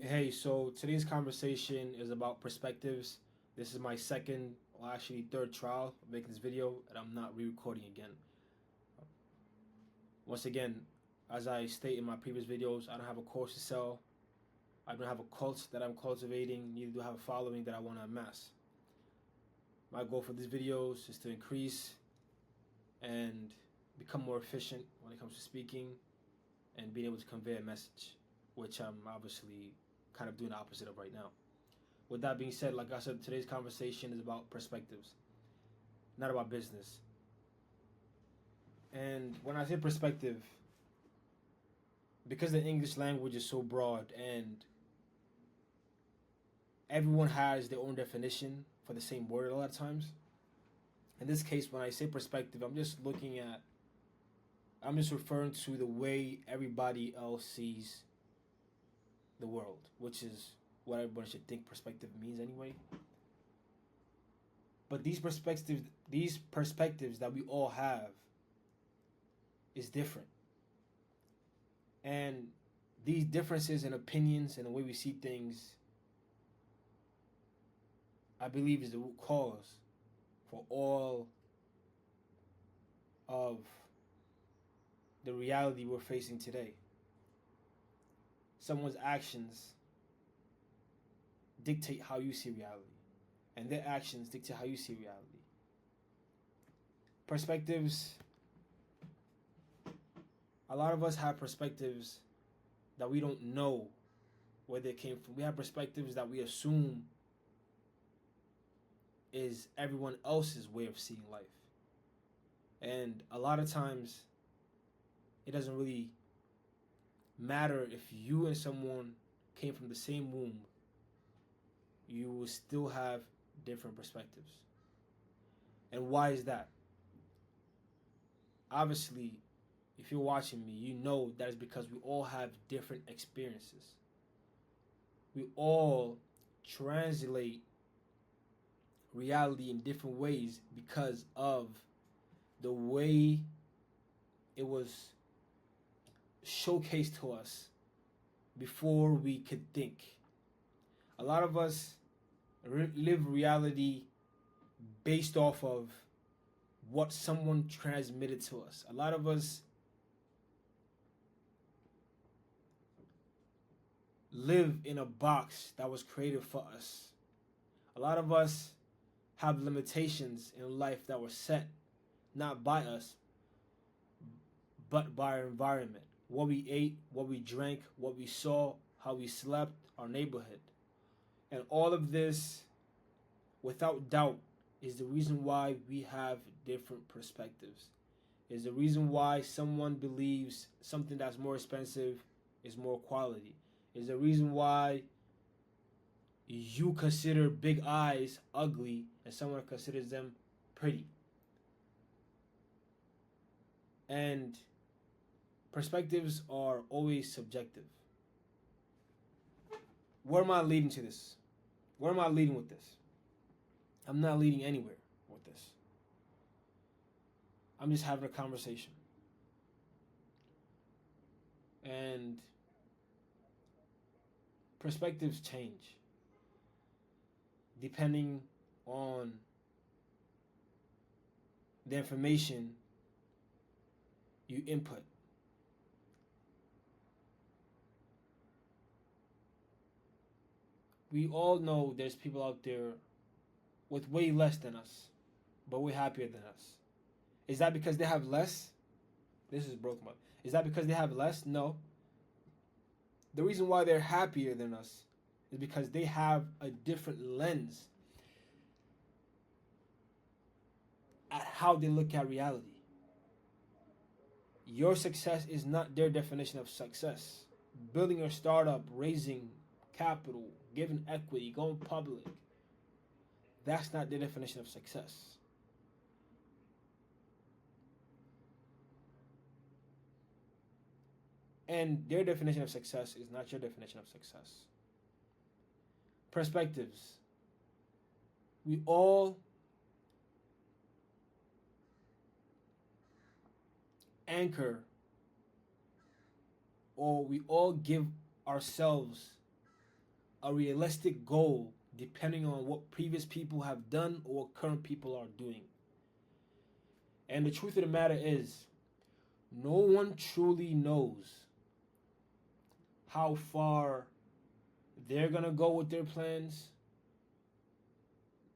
Hey, so today's conversation is about perspectives. This is my second, well, actually third trial of making this video, and I'm not re-recording again. Once again, as I state in my previous videos, I don't have a course to sell. I don't have a cult that I'm cultivating. Neither do I have a following that I want to amass. My goal for these videos is to increase and become more efficient when it comes to speaking and being able to convey a message, which I'm obviously kind of doing the opposite of right now. With that being said, like I said, today's conversation is about perspectives, not about business. And when I say perspective, because the English language is so broad and everyone has their own definition for the same word a lot of times. In this case, when I say perspective, I'm just referring to the way everybody else sees the world, which is what everybody should think perspective means anyway. But these perspectives that we all have is different. And these differences in opinions and the way we see things, I believe, is the root cause for all of the reality we're facing today. Someone's actions dictate how you see reality, and their actions dictate how you see reality. Perspectives, a lot of us have perspectives that we don't know where they came from. We have perspectives that we assume is everyone else's way of seeing life. And a lot of times, it doesn't really matter if you and someone came from the same womb, you will still have different perspectives. And why is that? Obviously, if you're watching me, you know that is because we all have different experiences. We all translate reality in different ways because of the way it was showcased to us before we could think. A lot of us live reality based off of what someone transmitted to us. A lot of us live in a box that was created for us. A lot of us have limitations in life that were set not by us, but by our environment. What we ate, what we drank, what we saw, how we slept, our neighborhood. And all of this, without doubt, is the reason why we have different perspectives. Is the reason why someone believes something that's more expensive is more quality. Is the reason why you consider big eyes ugly and someone considers them pretty. And perspectives are always subjective. Where am I leading to this? Where am I leading with this? I'm not leading anywhere with this. I'm just having a conversation. And perspectives change depending on the information you input. We all know there's people out there with way less than us, but way happier than us. Is that because they have less? This is broken up. Is that because they have less? No. The reason why they're happier than us is because they have a different lens at how they look at reality. Your success is not their definition of success. Building your startup, raising capital, giving equity, going public, that's not their definition of success. And their definition of success is not your definition of success. Perspectives. We all anchor, or we all give ourselves a realistic goal depending on what previous people have done or what current people are doing. And the truth of the matter is, no one truly knows how far they're going to go with their plans.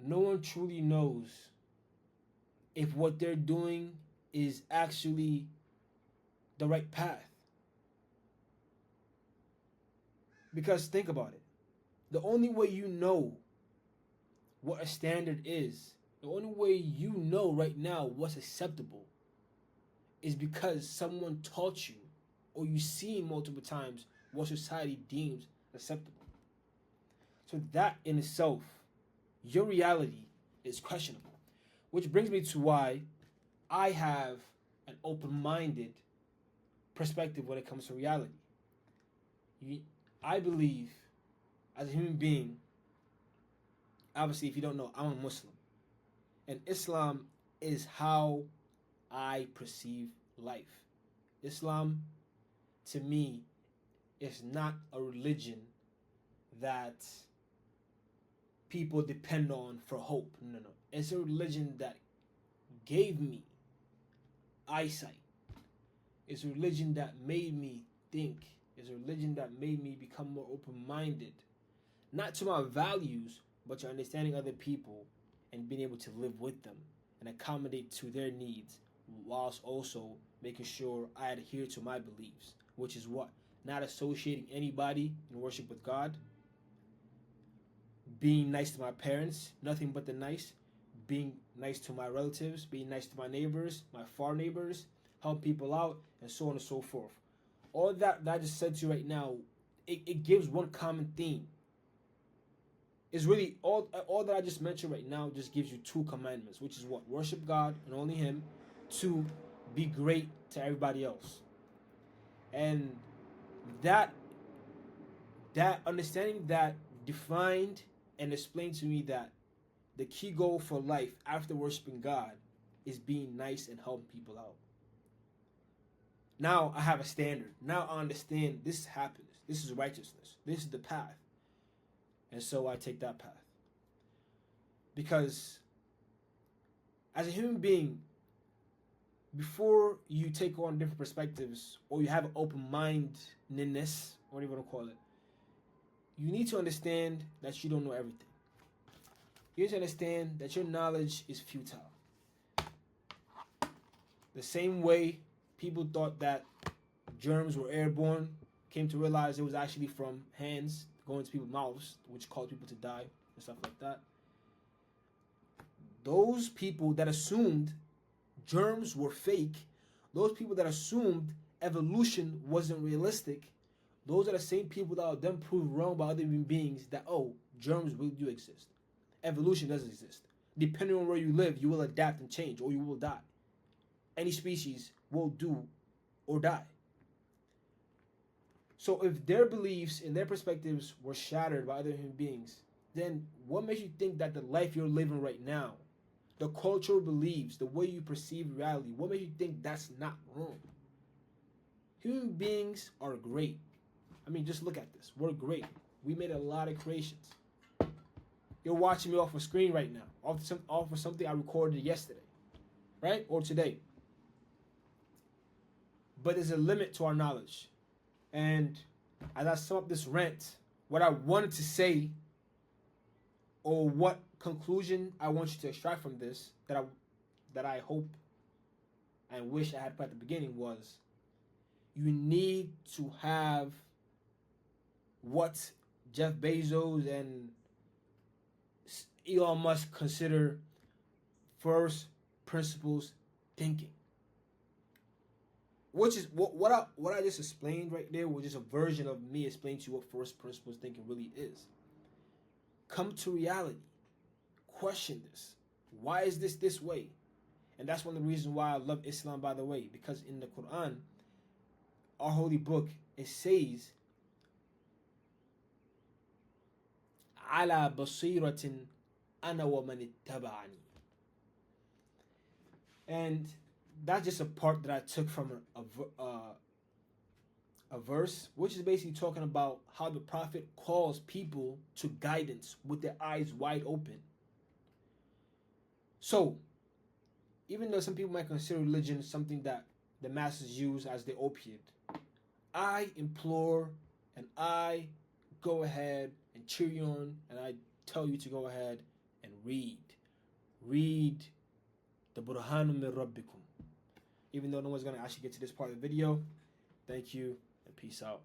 No one truly knows if what they're doing is actually the right path. Because think about it. The only way you know what a standard is, the only way you know right now what's acceptable is because someone taught you or you've seen multiple times what society deems acceptable. So that in itself, your reality is questionable. Which brings me to why I have an open-minded perspective when it comes to reality. I believe, as a human being, obviously, if you don't know, I'm a Muslim. And Islam is how I perceive life. Islam, to me, is not a religion that people depend on for hope. No. It's a religion that gave me eyesight. It's a religion that made me think. It's a religion that made me become more open-minded. Not to my values, but to understanding other people and being able to live with them and accommodate to their needs, whilst also making sure I adhere to my beliefs, which is what? Not associating anybody in worship with God, being nice to my parents, nothing but the nice, being nice to my relatives, being nice to my neighbors, my far neighbors, help people out, and so on and so forth. All that I just said to you right now, it gives one common theme. It's really all that I just mentioned right now just gives you two commandments, which is what? Worship God and only Him. 2, be great to everybody else. And that understanding that defined and explained to me that the key goal for life after worshiping God is being nice and helping people out. Now I have a standard. Now I understand this is happiness. This is righteousness. This is the path. And so I take that path. Because as a human being, before you take on different perspectives or you have an open-mindedness, whatever you want to call it, you need to understand that you don't know everything. You need to understand that your knowledge is futile. The same way people thought that germs were airborne, came to realize it was actually from hands going to people's mouths, which caused people to die and stuff like that. Those people that assumed germs were fake, those people that assumed evolution wasn't realistic, those are the same people that are then proved wrong by other human beings that, oh, germs really do exist. Evolution doesn't exist. Depending on where you live, you will adapt and change, or you will die. Any species will do or die. So if their beliefs and their perspectives were shattered by other human beings, then what makes you think that the life you're living right now, the cultural beliefs, the way you perceive reality, what makes you think that's not wrong? Human beings are great. I mean, just look at this. We're great. We made a lot of creations. You're watching me off a screen right now, off of something I recorded yesterday, right? Or today. But there's a limit to our knowledge. And as I sum up this rant, what I wanted to say, or what conclusion I want you to extract from this, that I hope and wish I had put at the beginning, was you need to have what Jeff Bezos and Elon Musk consider first principles thinking. Which is what I just explained right there was just a version of me explaining to you what first principles thinking really is. Come to reality. Question this. Why is this way? And that's one of the reasons why I love Islam, by the way, because in the Quran, our holy book, it says, "Ala basiratin ana wa man ittaba'ani." And that's just a part that I took from a verse which is basically talking about how the Prophet calls people to guidance with their eyes wide open. So, even though some people might consider religion something that the masses use as their opiate, I implore and I go ahead and cheer you on, and I tell you to go ahead and read. Read the Burhanu min Rabbikum. Even though no one's going to actually get to this part of the video, thank you and peace out.